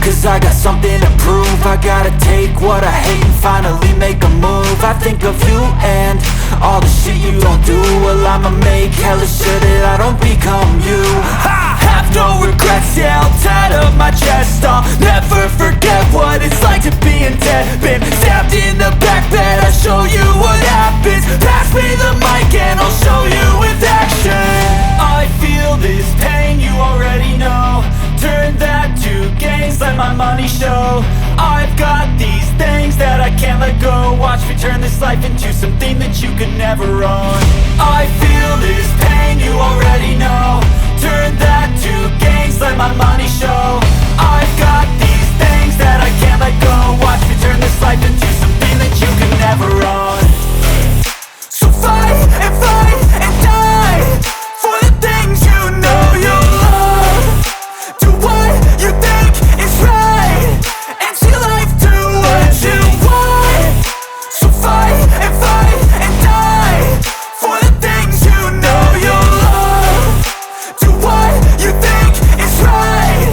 cause I got something to prove. I gotta take what I hate and finally make a move. I think of you and all the shit you don't do. Well, I'ma make hella sure that I don't become you. I have no regrets, yeah, I'll tattoo my chest. I'll never forget what it's like to be in debt. Been stabbed in the back bed, I'll show you what happens. Pass me the mic and I'll show you with action. I feel this pain, you already know. Turn that to gains, let my money show. I've got these things that I can't let go. Watch me turn this life into something that you could never own. I feel this pain, you already know. Turn that to gains, let my money show. I've got these things that I can't let go. Watch me turn this life into something that you could never own. So fight and die for the things you know you love. Do what you think is right and see life do what you want. So fight and die for the things you know you love. Do what you think is right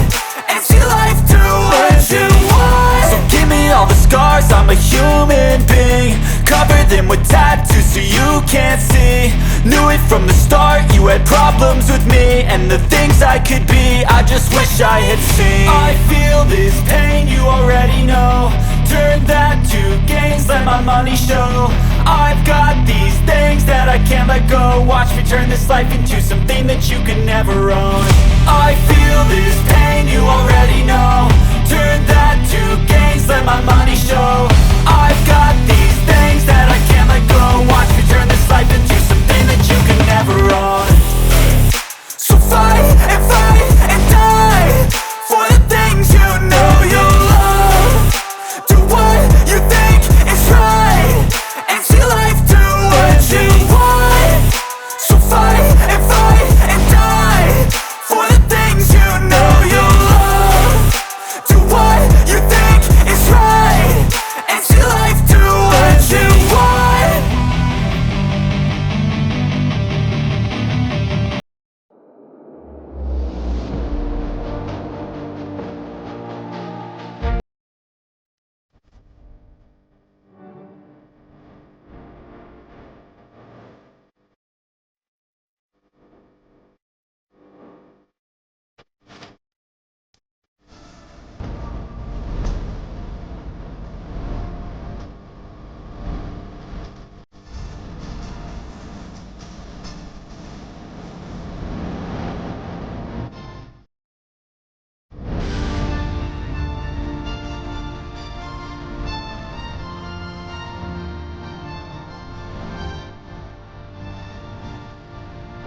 and see life do what you want. So give me all the scars, I'm a human being. Cover them with tattoos so you can't see. Knew it from the start, you had problems with me and the things I could be, I just wish I had seen. I feel this pain, you already know. Turn that to gains, let my money show. I've got these things that I can't let go. Watch me turn this life into something that you can never own. I feel this pain, you already know. Turn that to